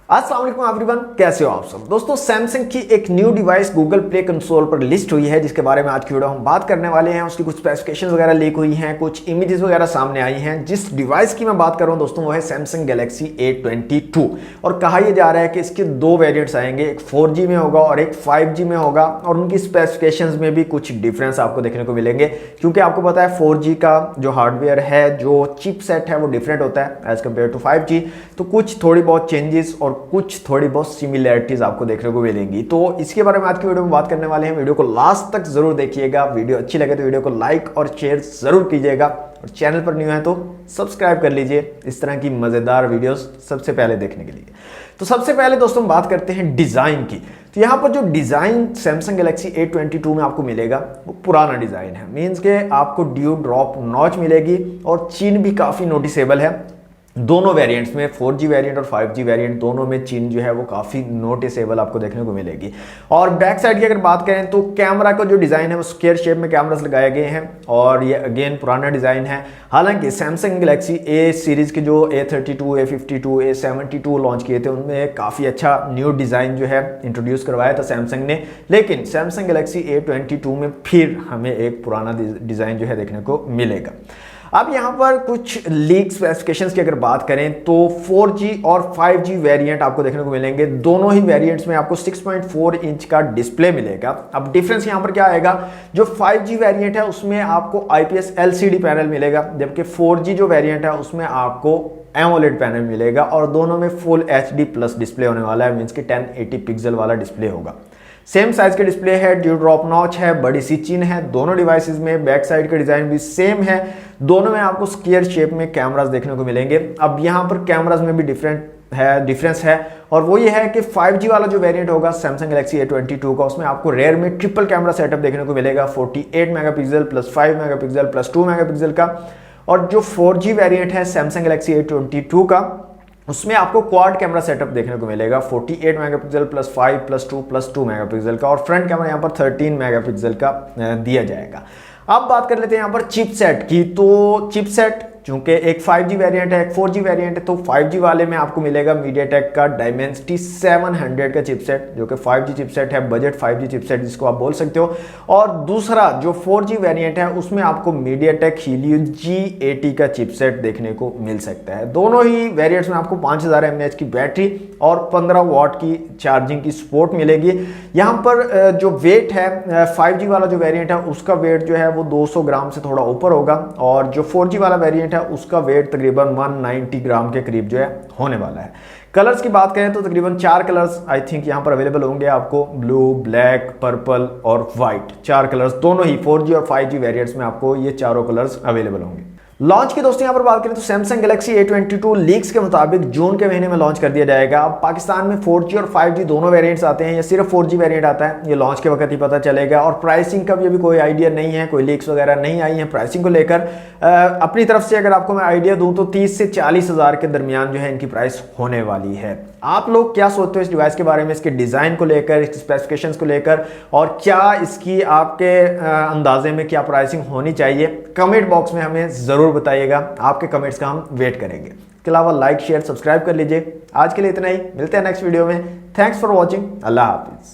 अस्सलाम वालेकुम एवरीवन, कैसे हो आप सब दोस्तों। सैमसंग की एक new device Google play console पर लिस्ट हुई है, जिसके बारे में आज की वीडियो हम बात करने वाले हैं। उसकी कुछ स्पेसिफिकेशंस वगैरह लीक हुई हैं, कुछ इमेजेस वगैरह सामने आई हैं। जिस डिवाइस की मैं बात कर रहा हूं दोस्तों, वो है सैमसंग गैलेक्सी A22 और कहा यह जा रहा है कि इसके दो वेरिएंट्स आएंगे, एक 4G में होगा और एक 5G में होगा। और उनकी स्पेसिफिकेशंस में भी कुछ डिफरेंस आपको देखने को मिलेंगे, क्योंकि आपको पता है 4G का जो हार्डवेयर है, जो चिपसेट है, वो डिफरेंट होता है एज कम्पेयर टू 5G। तो कुछ थोड़ी बहुत चेंजेस और कुछ थोड़ी बहुत सिमिलैरिटीज आपको देखने को मिलेंगी। तो इसके बारे में आज की वीडियो में बात करने वाले हैं। वीडियो को लास्ट तक जरूर देखिएगा। वीडियो अच्छी लगे तो वीडियो को लाइक और शेयर जरूर कीजिएगा, और चैनल पर न्यू है तो सब्सक्राइब कर लीजिए इस तरह की मजेदार वीडियोस सबसे पहले देखने के लिए। तो सबसे पहले दोस्तों हम बात करते हैं डिजाइन की। तो यहाँ पर जो डिजाइन सैमसंग गैलेक्सी A22 में आपको मिलेगा वो पुराना डिजाइन है। मींस के आपको ड्यू ड्रॉप नॉच मिलेगी और चिन भी काफी नोटिसेबल है। दोनों वेरिएंट्स में 4G वेरिएंट और 5G वेरिएंट दोनों में चिन जो है वो काफ़ी नोटिसेबल आपको देखने को मिलेगी। और बैक साइड की अगर बात करें तो कैमरा का जो डिज़ाइन है वो स्क्वायर शेप में कैमरास लगाए गए हैं, और ये अगेन पुराना डिज़ाइन है। हालांकि सैमसंग गैलेक्सी A सीरीज़ के जो A32, A52, A72 लॉन्च किए थे, उनमें काफ़ी अच्छा न्यू डिज़ाइन जो है इंट्रोड्यूस करवाया था सैमसंग ने। लेकिन सैमसंग गैलेक्सी A22 में फिर हमें एक पुराना डिज़ाइन जो है देखने को मिलेगा। अब यहाँ पर कुछ लीक स्पेसिफिकेशंस की अगर बात करें तो 4G और 5G वेरिएंट आपको देखने को मिलेंगे। दोनों ही वेरिएंट्स में आपको 6.4 इंच का डिस्प्ले मिलेगा। अब डिफरेंस यहाँ पर क्या आएगा, जो 5G वेरिएंट है उसमें आपको IPS LCD पैनल मिलेगा, जबकि 4G जो वेरिएंट है उसमें आपको AMOLED पैनल मिलेगा, और दोनों में फुल HD प्लस डिस्प्ले होने वाला है। मींस कि 1080 पिक्सल वाला डिस्प्ले होगा। सेम साइज के डिस्प्ले है, ड्यू ड्रॉप नॉच है, बड़ी सी चिन है दोनों डिवाइसेस में। बैक साइड का डिजाइन भी सेम है। दोनों में आपको स्क्वायर शेप में कैमरास देखने को मिलेंगे। अब यहाँ पर कैमरास में भी डिफरेंस है, और वो ये है कि 5G वाला जो वेरिएंट होगा सैमसंग गैलेक्सी A22 का, उसमें आपको रेयर में ट्रिपल कैमरा सेटअप देखने को मिलेगा, 48 megapixel plus 5 megapixel plus 2 megapixel का। और जो 4G वेरिएंट है सैमसंग गैलेक्सी A22 का, उसमें आपको क्वाड कैमरा सेटअप देखने को मिलेगा, 48 मेगापिक्सल प्लस 5 प्लस 2 मेगापिक्सल का, और फ्रंट कैमरा यहाँ पर 13 मेगापिक्सल का दिया जाएगा। अब बात कर लेते हैं यहाँ पर चिपसेट की। तो चिपसेट चूंकि एक 5G वेरिएंट है, एक 4G वेरिएंट है, तो 5G वाले में आपको मिलेगा मीडियाटेक का डायमेंसिटी 700 का चिपसेट, जो कि 5G चिपसेट है, बजट 5G चिपसेट जिसको आप बोल सकते हो। और दूसरा जो 4G वेरिएंट है उसमें आपको मीडियाटेक हीलियो G80 का चिपसेट देखने को मिल सकता है। दोनों ही वेरिएंट्स में आपको 5000 mAh की बैटरी और 15 वाट की चार्जिंग की सपोर्ट मिलेगी। यहाँ पर जो वेट है 5G वाला जो वेरिएंट है उसका वेट जो है वो 200 ग्राम से थोड़ा ऊपर होगा, और जो 4G वाला वेरिएंट उसका वेट तकरीबन 190 ग्राम के करीब जो है होने वाला है। कलर्स की बात करें तो तकरीबन 4 कलर्स आई थिंक यहाँ पर अवेलेबल होंगे आपको, ब्लू, ब्लैक, पर्पल और व्हाइट। 4 कलर्स दोनों ही 4G और 5G वेरिएंट्स में आपको ये चारों कलर्स अवेलेबल होंगे। लॉन्च की दोस्तों यहाँ पर बात करें तो सैमसंग गैलेक्सी A22 लीक्स के मुताबिक जून के महीने में लॉन्च कर दिया जाएगा। अब पाकिस्तान में 4G और 5G दोनों वेरिएंट्स आते हैं या सिर्फ 4G वेरिएंट आता है, ये लॉन्च के वक्त ही पता चलेगा। और प्राइसिंग का भी अभी कोई आइडिया नहीं है, कोई लीक्स वगैरह नहीं आई है प्राइसिंग को लेकर। अपनी तरफ से अगर आपको मैं आइडिया दूं तो 30 से 40 हज़ार के दरमियान जो है इनकी प्राइस होने वाली है। आप लोग क्या सोचते हो इस डिवाइस के बारे में, इसके डिज़ाइन को लेकर, इसकी स्पेसिफिकेशंस को लेकर, और क्या इसकी आपके अंदाजे में क्या प्राइसिंग होनी चाहिए, कमेंट बॉक्स में हमें ज़रूर बताइएगा। आपके कमेंट्स का हम वेट करेंगे। इसके अलावा लाइक शेयर सब्सक्राइब कर लीजिए। आज के लिए इतना ही, मिलते हैं नेक्स्ट वीडियो में। Thanks for watching. अल्लाह हाफिज़।